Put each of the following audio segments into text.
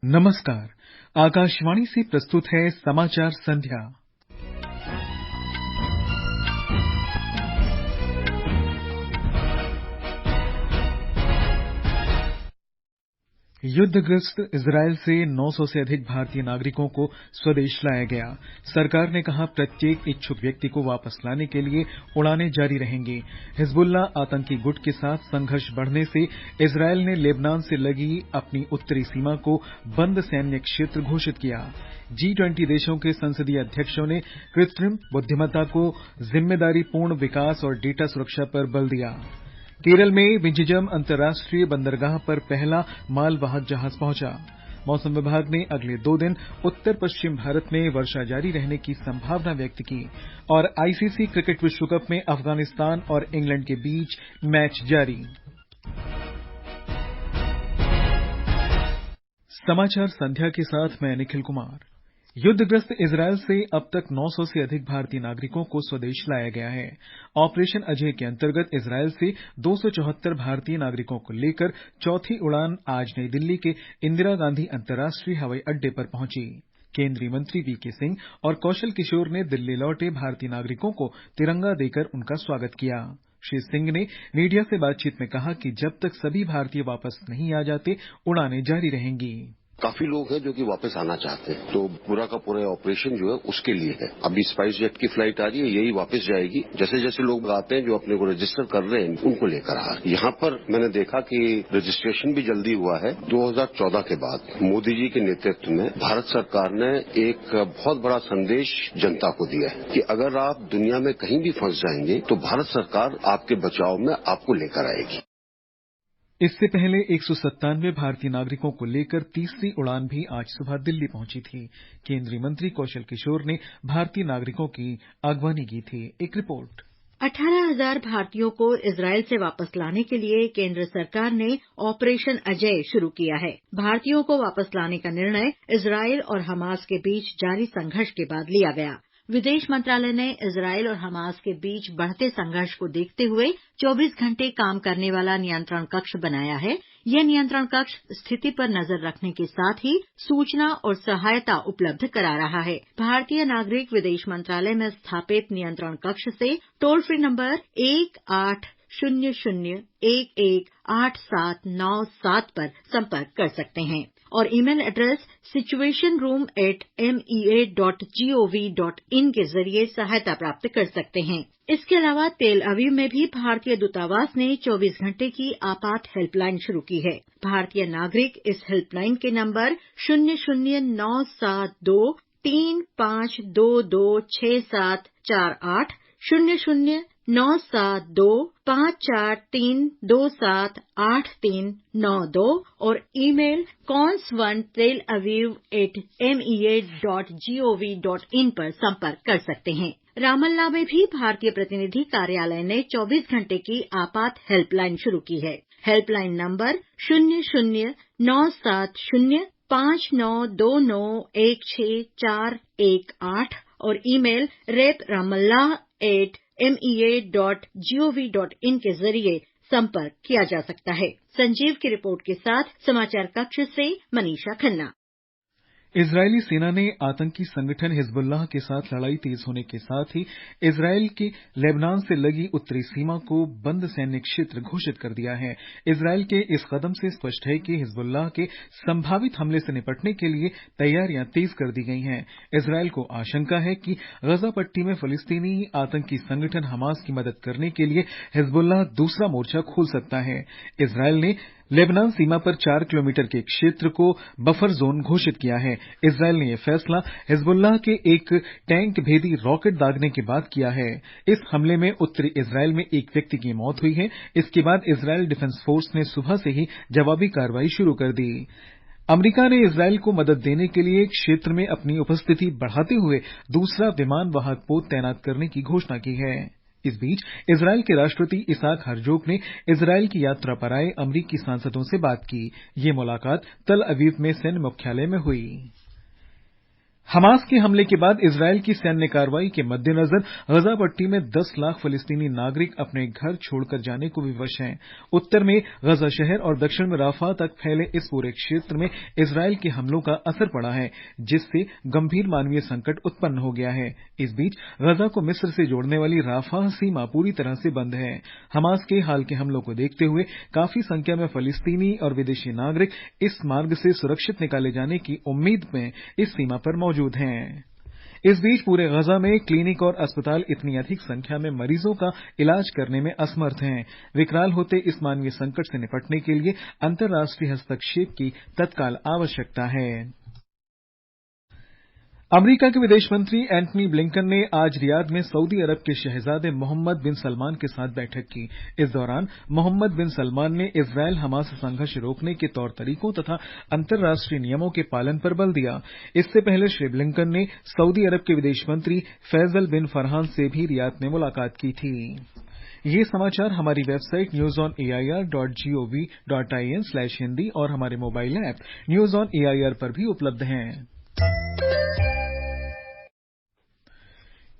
नमस्कार। आकाशवाणी से प्रस्तुत है समाचार संध्या। युद्धग्रस्त इजरायल से 900 से अधिक भारतीय नागरिकों को स्वदेश लाया गया। सरकार ने कहा प्रत्येक इच्छुक व्यक्ति को वापस लाने के लिए उड़ानें जारी रहेंगी। हिजबुल्लाह आतंकी गुट के साथ संघर्ष बढ़ने से इजरायल ने लेबनान से लगी अपनी उत्तरी सीमा को बंद सैन्य क्षेत्र घोषित किया। G20 देशों के संसदीय अध्यक्षों ने कृत्रिम बुद्धिमत्ता को जिम्मेदारीपूर्ण विकास और डेटा सुरक्षा पर बल दिया। केरल में विंझिजम अंतर्राष्ट्रीय बंदरगाह पर पहला मालवाहक जहाज पहुंचा। मौसम विभाग ने अगले 2 दिन उत्तर पश्चिम भारत में वर्षा जारी रहने की संभावना व्यक्त की। और आईसीसी क्रिकेट विश्व कप में अफगानिस्तान और इंग्लैंड के बीच मैच जारी। समाचार संध्या के साथ मैं निखिल कुमार। युद्धग्रस्त इजरायल से अब तक 900 से अधिक भारतीय नागरिकों को स्वदेश लाया गया है। ऑपरेशन अजय के अंतर्गत इजरायल से 274 भारतीय नागरिकों को लेकर चौथी उड़ान आज नई दिल्ली के इंदिरा गांधी अंतर्राष्ट्रीय हवाई अड्डे पर पहुंची। केंद्रीय मंत्री वीके सिंह और कौशल किशोर ने दिल्ली लौटे भारतीय नागरिकों को तिरंगा देकर उनका स्वागत किया। श्री सिंह ने मीडिया से बातचीत में कहा कि जब तक सभी भारतीय वापस नहीं आ जाते, उड़ानें जारी रहेंगी। काफी लोग हैं जो कि वापस आना चाहते हैं, तो पूरा का पूरा ऑपरेशन जो है उसके लिए है। अभी स्पाइस जेट की फ्लाइट आ रही है, यही वापस जाएगी। जैसे जैसे लोग आते हैं जो अपने को रजिस्टर कर रहे हैं, उनको लेकर आ रहे हैं। यहाँ पर मैंने देखा कि रजिस्ट्रेशन भी जल्दी हुआ है। 2014 के बाद मोदी जी के नेतृत्व में भारत सरकार ने एक बहुत बड़ा संदेश जनता को दिया है कि अगर आप दुनिया में कहीं भी फंस जाएंगे तो भारत सरकार आपके बचाव में आपको लेकर आएगी। इससे पहले 197 भारतीय नागरिकों को लेकर तीसरी उड़ान भी आज सुबह दिल्ली पहुंची थी। केंद्रीय मंत्री कौशल किशोर ने भारतीय नागरिकों की अगवानी की थी। एक रिपोर्ट। 18,000 भारतीयों को इजरायल से वापस लाने के लिए केंद्र सरकार ने ऑपरेशन अजय शुरू किया है। भारतीयों को वापस लाने का निर्णय इजरायल और हमास के बीच जारी संघर्ष के बाद लिया गया। विदेश मंत्रालय ने इजरायल और हमास के बीच बढ़ते संघर्ष को देखते हुए 24 घंटे काम करने वाला नियंत्रण कक्ष बनाया है। यह नियंत्रण कक्ष स्थिति पर नजर रखने के साथ ही सूचना और सहायता उपलब्ध करा रहा है। भारतीय नागरिक विदेश मंत्रालय में स्थापित नियंत्रण कक्ष से टोल फ्री नंबर 1800-118797 पर संपर्क कर सकते हैं और ईमेल एड्रेस situationroom@mea.gov.in के जरिए सहायता प्राप्त कर सकते हैं। इसके अलावा तेल अवीव में भी भारतीय दूतावास ने 24 घंटे की आपात हेल्पलाइन शुरू की है। भारतीय नागरिक इस हेल्पलाइन के नंबर 009725226748 00972543278392 और ईमेल cons1telaviv@mea.gov.in पर संपर्क कर सकते हैं। रामल्ला में भी भारतीय प्रतिनिधि कार्यालय ने 24 घंटे की आपात हेल्पलाइन शुरू की है। हेल्पलाइन नंबर 009759291648 और ईमेल rapramallah@mea.gov.in के जरिए संपर्क किया जा सकता है। संजीव की रिपोर्ट के साथ समाचार कक्ष से मनीषा खन्ना। इजरायली सेना ने आतंकी संगठन हिजबुल्लाह के साथ लड़ाई तेज होने के साथ ही इजरायल की लेबनान से लगी उत्तरी सीमा को बंद सैन्य क्षेत्र घोषित कर दिया है। इजरायल के इस कदम से स्पष्ट है कि हिजबुल्लाह के संभावित हमले से निपटने के लिए तैयारियां तेज कर दी गई हैं। इजरायल को आशंका है कि गजा पट्टी में फिलिस्तीनी आतंकी संगठन हमास की मदद करने के लिए हिजबुल्लाह दूसरा मोर्चा खोल सकता है। इजरायल ने लेबनान सीमा पर 4 किलोमीटर के क्षेत्र को बफर जोन घोषित किया है। इजरायल ने यह फैसला हिजबुल्लाह के एक टैंक भेदी रॉकेट दागने के बाद किया है। इस हमले में उत्तरी इजरायल में एक व्यक्ति की मौत हुई है। इसके बाद इजरायल डिफेंस फोर्स ने सुबह से ही जवाबी कार्रवाई शुरू कर दी। अमेरिका ने इजरायल को मदद देने के लिए क्षेत्र में अपनी उपस्थिति बढ़ाते हुए दूसरा विमान वाहक पोत तैनात करने की घोषणा की है। इस बीच इजरायल के राष्ट्रपति इसहाक हर्जोग ने इजरायल की यात्रा पर आए अमरीकी सांसदों से बात की। ये मुलाकात तल अवीव में सैन्य मुख्यालय में हुई। हमास के हमले के बाद इजरायल की सैन्य कार्रवाई के मद्देनजर गजा पट्टी में 10 लाख फलस्तीनी नागरिक अपने घर छोड़कर जाने को विवश हैं। उत्तर में गजा शहर और दक्षिण में राफा तक फैले इस पूरे क्षेत्र में इजरायल के हमलों का असर पड़ा है, जिससे गंभीर मानवीय संकट उत्पन्न हो गया है। इस बीच गजा को मिस्र से जोड़ने वाली राफा सीमा पूरी तरह से बंद है। हमास के हाल के हमलों को देखते हुए काफी संख्या में फलस्तीनी और विदेशी नागरिक इस मार्ग से सुरक्षित निकाले जाने की उम्मीद में इस सीमा पर मौजूद हैं। इस बीच पूरे गजा में क्लिनिक और अस्पताल इतनी अधिक संख्या में मरीजों का इलाज करने में असमर्थ हैं। विकराल होते इस मानवीय संकट से निपटने के लिए अंतर्राष्ट्रीय हस्तक्षेप की तत्काल आवश्यकता है। अमेरिका के विदेश मंत्री एंटनी ब्लिंकन ने आज रियाद में सऊदी अरब के शहजादे मोहम्मद बिन सलमान के साथ बैठक की। इस दौरान मोहम्मद बिन सलमान ने इजरायल हमास संघर्ष रोकने के तौर तरीकों तथा अंतर्राष्ट्रीय नियमों के पालन पर बल दिया। इससे पहले श्री ब्लिंकन ने सऊदी अरब के विदेश मंत्री फैसल बिन फरहान से भी रियाद में मुलाकात की थी। ये समाचार हमारी वेबसाइट newsonair.gov.in/हिंदी और हमारे mobile app news on AIR पर भी उपलब्ध हैं।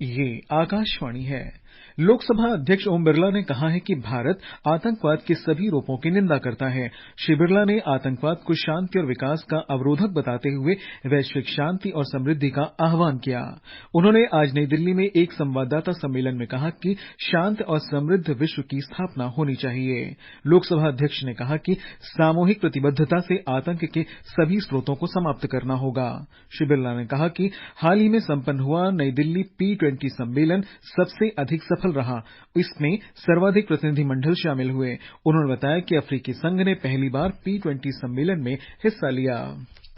ये आकाशवाणी है। लोकसभा अध्यक्ष ओम बिरला ने कहा है कि भारत आतंकवाद के सभी रूपों की निंदा करता है। श्री बिरला ने आतंकवाद को शांति और विकास का अवरोधक बताते हुए वैश्विक शांति और समृद्धि का आह्वान किया। उन्होंने आज नई दिल्ली में एक संवाददाता सम्मेलन में कहा कि शांत और समृद्ध विश्व की स्थापना होनी चाहिए। लोकसभा अध्यक्ष ने कहा कि सामूहिक प्रतिबद्धता से आतंक के सभी स्रोतों को समाप्त करना होगा। श्री बिरला ने कहा कि हाल ही में संपन्न हुआ नई दिल्ली P20 सम्मेलन सबसे अधिक सफल रहा। इसमें सर्वाधिक प्रतिनिधिमंडल शामिल हुए। उन्होंने बताया कि अफ्रीकी संघ ने पहली बार P20 सम्मेलन में हिस्सा लिया।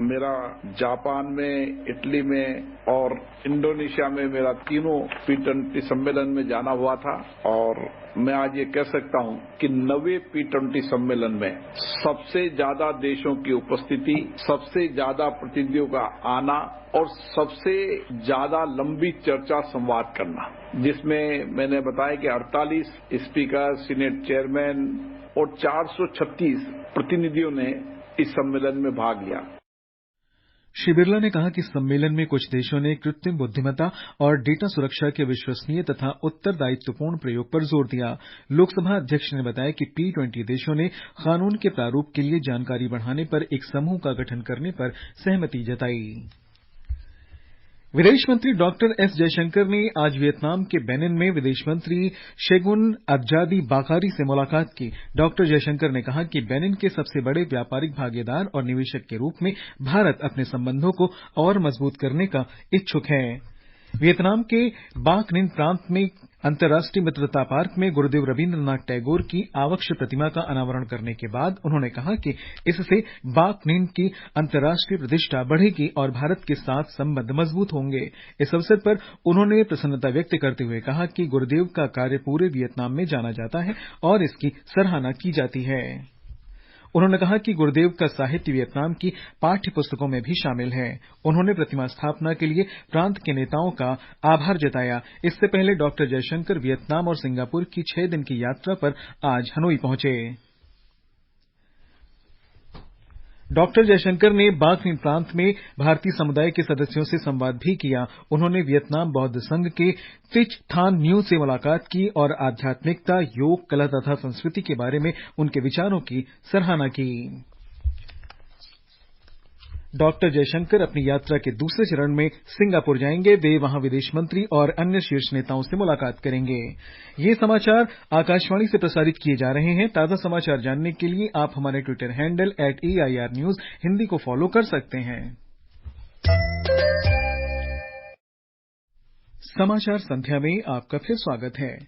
मेरा जापान में, इटली में और इंडोनेशिया में मेरा तीनों P20 सम्मेलन में जाना हुआ था और मैं आज ये कह सकता हूं कि 9वें P20 सम्मेलन में सबसे ज्यादा देशों की उपस्थिति, सबसे ज्यादा प्रतिनिधियों का आना और सबसे ज्यादा लंबी चर्चा संवाद करना, जिसमें मैंने बताया कि 48 स्पीकर, सीनेट चेयरमैन और 436 प्रतिनिधियों ने इस सम्मेलन में भाग लिया। श्री बिरला ने कहा कि सम्मेलन में कुछ देशों ने कृत्रिम बुद्धिमत्ता और डेटा सुरक्षा के विश्वसनीय तथा उत्तरदायित्वपूर्ण प्रयोग पर जोर दिया। लोकसभा अध्यक्ष ने बताया कि P20 देशों ने कानून के प्रारूप के लिए जानकारी बढ़ाने पर एक समूह का गठन करने पर सहमति जताई। विदेश मंत्री डॉक्टर एस जयशंकर ने आज वियतनाम के बेनिन में विदेश मंत्री शेगुन अब्जादी बाकारी से मुलाकात की। डॉक्टर जयशंकर ने कहा कि बेनिन के सबसे बड़े व्यापारिक भागीदार और निवेशक के रूप में भारत अपने संबंधों को और मजबूत करने का इच्छुक है। वियतनाम के बाक निन प्रांत में अंतर्राष्ट्रीय मित्रता पार्क में गुरुदेव रविन्द्रनाथ टैगोर की आवक्ष प्रतिमा का अनावरण करने के बाद उन्होंने कहा कि इससे बाक निन की अंतर्राष्ट्रीय प्रतिष्ठा बढ़ेगी और भारत के साथ संबंध मजबूत होंगे। इस अवसर पर उन्होंने प्रसन्नता व्यक्त करते हुए कहा कि गुरुदेव का कार्य पूरे वियतनाम में जाना जाता है और इसकी सराहना की जाती है। उन्होंने कहा कि गुरुदेव का साहित्य वियतनाम की पाठ्य पुस्तकों में भी शामिल है। उन्होंने प्रतिमा स्थापना के लिए प्रांत के नेताओं का आभार जताया। इससे पहले डॉक्टर जयशंकर वियतनाम और सिंगापुर की 6 दिन की यात्रा पर आज हनोई पहुंचे। डॉक्टर जयशंकर ने बाक निन प्रांत में भारतीय समुदाय के सदस्यों से संवाद भी किया। उन्होंने वियतनाम बौद्ध संघ के त्रिच थान न्यू से मुलाकात की और आध्यात्मिकता, योग, कला तथा संस्कृति के बारे में उनके विचारों की सराहना की। डॉक्टर जयशंकर अपनी यात्रा के दूसरे चरण में सिंगापुर जाएंगे। वे वहां विदेश मंत्री और अन्य शीर्ष नेताओं से मुलाकात करेंगे। ये समाचार आकाशवाणी से प्रसारित किए जा रहे हैं। ताजा समाचार जानने के लिए आप हमारे Twitter handle @AIR News Hindi को फॉलो कर सकते हैं। समाचार संध्या में आपका फिर स्वागत है।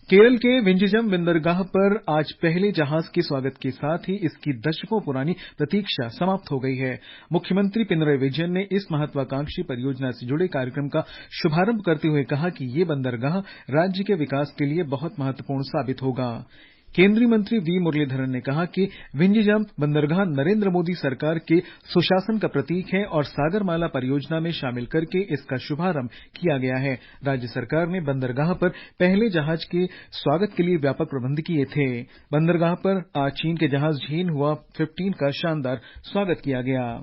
केरल के विंझिजम बंदरगाह पर आज पहले जहाज के स्वागत के साथ ही इसकी दशकों पुरानी प्रतीक्षा समाप्त हो गई है। मुख्यमंत्री पिनरई विजयन ने इस महत्वाकांक्षी परियोजना से जुड़े कार्यक्रम का शुभारंभ करते हुए कहा कि ये बंदरगाह राज्य के विकास के लिए बहुत महत्वपूर्ण साबित होगा। केंद्रीय मंत्री वी मुरलीधरन ने कहा कि विंझिजम बंदरगाह नरेंद्र मोदी सरकार के सुशासन का प्रतीक है और सागरमाला परियोजना में शामिल करके इसका शुभारंभ किया गया है। राज्य सरकार ने बंदरगाह पर पहले जहाज के स्वागत के लिए व्यापक प्रबंध किए थे। बंदरगाह पर आज चीन के जहाज झेन हुआ 15 का शानदार स्वागत किया गया।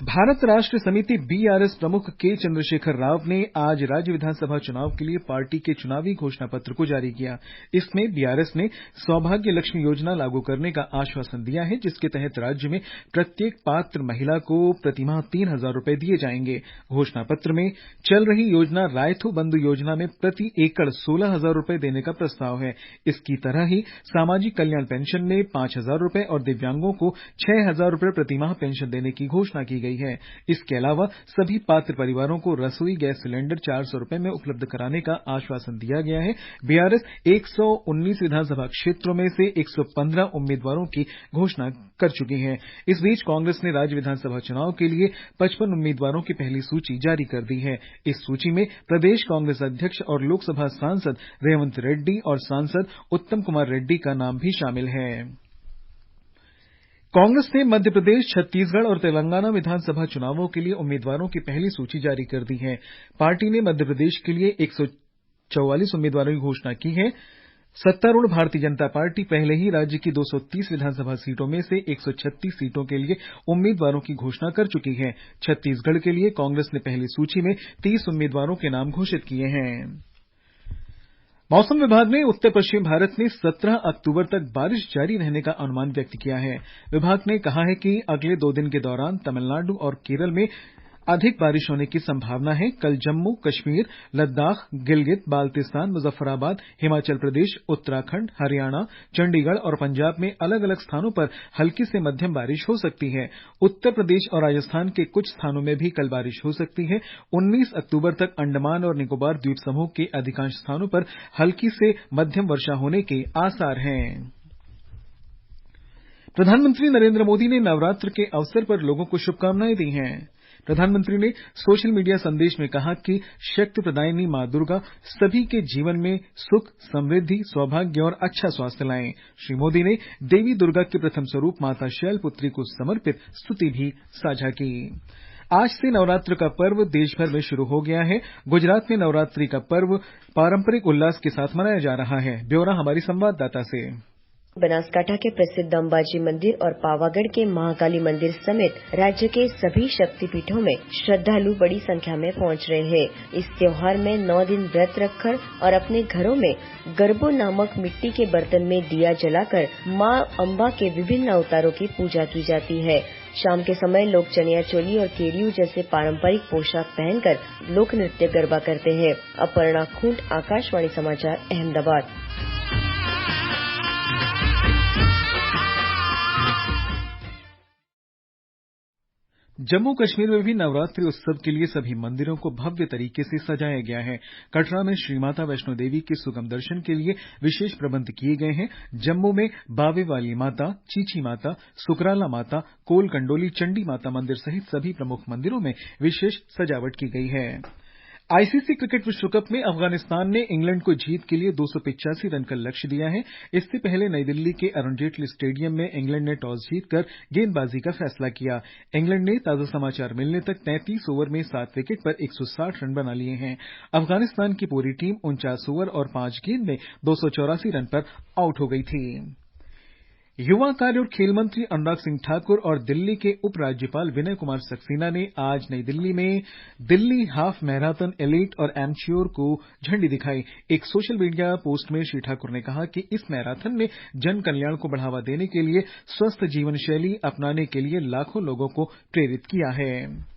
भारत राष्ट्र समिति बीआरएस प्रमुख के चंद्रशेखर राव ने आज राज्य विधानसभा चुनाव के लिए पार्टी के चुनावी घोषणा पत्र को जारी किया। इसमें बीआरएस ने सौभाग्य लक्ष्मी योजना लागू करने का आश्वासन दिया है, जिसके तहत राज्य में प्रत्येक पात्र महिला को प्रतिमाह 3,000 रुपए दिए जाएंगे। घोषणा पत्र में चल रही योजना रायथू बंधु योजना में प्रति एकड़ 16,000 रुपए देने का प्रस्ताव है। इसकी तरह ही सामाजिक कल्याण पेंशन में 5,000 रुपए और दिव्यांगों को 6,000 रुपए प्रतिमाह पेंशन देने की घोषणा की गई है। इसके अलावा सभी पात्र परिवारों को रसोई गैस सिलेंडर 400 रुपए में उपलब्ध कराने का आश्वासन दिया गया है। बीआरएस 119 विधानसभा क्षेत्रों में से 115 उम्मीदवारों की घोषणा कर चुकी है। इस बीच कांग्रेस ने राज्य विधानसभा चुनाव के लिए 55 उम्मीदवारों की पहली सूची जारी कर दी है। इस सूची में प्रदेश कांग्रेस अध्यक्ष और लोकसभा सांसद रेवंत रेड्डी और सांसद उत्तम कुमार रेड्डी का नाम भी शामिल है। कांग्रेस ने मध्य प्रदेश, छत्तीसगढ़ और तेलंगाना विधानसभा चुनावों के लिए उम्मीदवारों की पहली सूची जारी कर दी है। पार्टी ने मध्य प्रदेश के लिए 144 उम्मीदवारों की घोषणा की है। सत्तारूढ़ भारतीय जनता पार्टी पहले ही राज्य की 230 विधानसभा सीटों में से 136 सीटों के लिए उम्मीदवारों की घोषणा कर चुकी है। छत्तीसगढ़ के लिए कांग्रेस ने पहली सूची में 30 उम्मीदवारों के नाम घोषित किए हैं। मौसम विभाग ने उत्तर पश्चिम भारत में 17 अक्टूबर तक बारिश जारी रहने का अनुमान व्यक्त किया है। विभाग ने कहा है कि अगले 2 दिन के दौरान तमिलनाडु और केरल में अधिक बारिश होने की संभावना है। कल जम्मू कश्मीर, लद्दाख, गिलगित बाल्तिस्तान, मुजफ्फराबाद, हिमाचल प्रदेश, उत्तराखंड, हरियाणा, चंडीगढ़ और पंजाब में अलग अलग स्थानों पर हल्की से मध्यम बारिश हो सकती है। उत्तर प्रदेश और राजस्थान के कुछ स्थानों में भी कल बारिश हो सकती है। 19 अक्टूबर तक अंडमान और निकोबार द्वीप समूह के अधिकांश स्थानों पर हल्की से मध्यम वर्षा होने के आसार हैं। प्रधानमंत्री नरेंद्र मोदी ने नवरात्र के अवसर पर लोगों को शुभकामनाएं दी हैं। प्रधानमंत्री ने सोशल मीडिया संदेश में कहा कि शक्ति प्रदायिनी मां दुर्गा सभी के जीवन में सुख, समृद्धि, सौभाग्य और अच्छा स्वास्थ्य लाएं। श्री मोदी ने देवी दुर्गा के प्रथम स्वरूप माता शैलपुत्री को समर्पित स्तुति भी साझा की। आज से नवरात्र का पर्व देश भर में शुरू हो गया है। गुजरात में नवरात्रि का पर्व पारंपरिक उल्लास के साथ मनाया जा रहा है। ब्यौरा हमारी संवाददाता से। बनासकांठा के प्रसिद्ध अंबाजी मंदिर और पावागढ़ के महाकाली मंदिर समेत राज्य के सभी शक्तिपीठों में श्रद्धालु बड़ी संख्या में पहुंच रहे हैं। इस त्योहार में 9 दिन व्रत रखकर और अपने घरों में गरबो नामक मिट्टी के बर्तन में दिया जलाकर मां अम्बा के विभिन्न अवतारों की पूजा की जाती है। शाम के समय लोग चनिया चोली और केडियू जैसे पारंपरिक पोशाक पहनकर लोक नृत्य गरबा करते हैं। अपर्णा खूंट, आकाशवाणी समाचार, अहमदाबाद। जम्मू कश्मीर में भी नवरात्रि उत्सव के लिए सभी मंदिरों को भव्य तरीके से सजाया गया है। कटरा में श्री माता वैष्णो देवी के सुगम दर्शन के लिए विशेष प्रबंध किए गए हैं। जम्मू में बावे वाली माता, चीची माता, सुकराला माता, कोल कंडोली चंडी माता मंदिर सहित सभी प्रमुख मंदिरों में विशेष सजावट की गई है। आईसीसी क्रिकेट विश्व कप में अफगानिस्तान ने इंग्लैंड को जीत के लिए 285 रन का लक्ष्य दिया है। इससे पहले नई दिल्ली के अरुण जेटली स्टेडियम में इंग्लैंड ने टॉस जीतकर गेंदबाजी का फैसला किया। इंग्लैंड ने ताजा समाचार मिलने तक 33 ओवर में 7 विकेट पर 160 रन बना लिए हैं। अफगानिस्तान की पूरी टीम 49 ओवर और 5 गेंद में 284 रन पर आउट हो गई थी। युवा कार्य और खेल मंत्री अनुराग सिंह ठाकुर और दिल्ली के उपराज्यपाल विनय कुमार सक्सेना ने आज नई दिल्ली में दिल्ली हाफ मैराथन एलीट और एमेच्योर को झंडी दिखाई। एक सोशल मीडिया पोस्ट में श्री ठाकुर ने कहा कि इस मैराथन ने जन कल्याण को बढ़ावा देने के लिए स्वस्थ जीवन शैली अपनाने के लिए लाखों लोगों को प्रेरित किया है।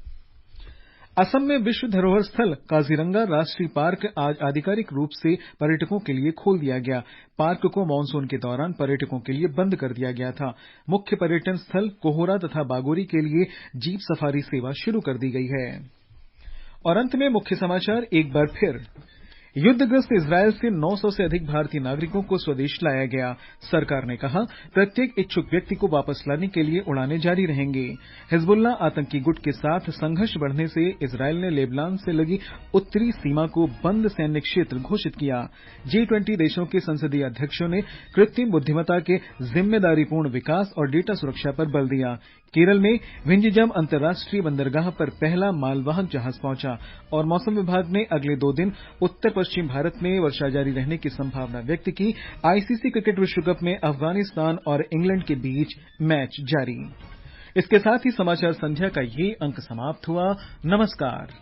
असम में विश्व धरोहर स्थल काजीरंगा राष्ट्रीय पार्क आज आधिकारिक रूप से पर्यटकों के लिए खोल दिया गया। पार्क को मानसून के दौरान पर्यटकों के लिए बंद कर दिया गया था। मुख्य पर्यटन स्थल कोहोरा तथा बागोरी के लिए जीप सफारी सेवा शुरू कर दी गई है। और अंत में मुख्य समाचार एक बार फिर। युद्धग्रस्त इजरायल से 900 से अधिक भारतीय नागरिकों को स्वदेश लाया गया। सरकार ने कहा प्रत्येक इच्छुक व्यक्ति को वापस लाने के लिए उड़ानें जारी रहेंगी। हिजबुल्लाह आतंकी गुट के साथ संघर्ष बढ़ने से इजरायल ने लेबनान से लगी उत्तरी सीमा को बंद सैन्य क्षेत्र घोषित किया। G20 देशों के संसदीय अध्यक्षों ने कृत्रिम बुद्धिमत्ता के जिम्मेदारीपूर्ण विकास और डेटा सुरक्षा पर बल दिया। केरल में विंझिजम अंतर्राष्ट्रीय बंदरगाह पर पहला मालवाहक जहाज पहुंचा। और मौसम विभाग ने अगले 2 दिन उत्तर पश्चिम भारत में वर्षा जारी रहने की संभावना व्यक्त की। आईसीसी क्रिकेट विश्व कप में अफगानिस्तान और इंग्लैंड के बीच मैच जारी। इसके साथ ही समाचार संध्या का ये अंक समाप्त हुआ। नमस्कार।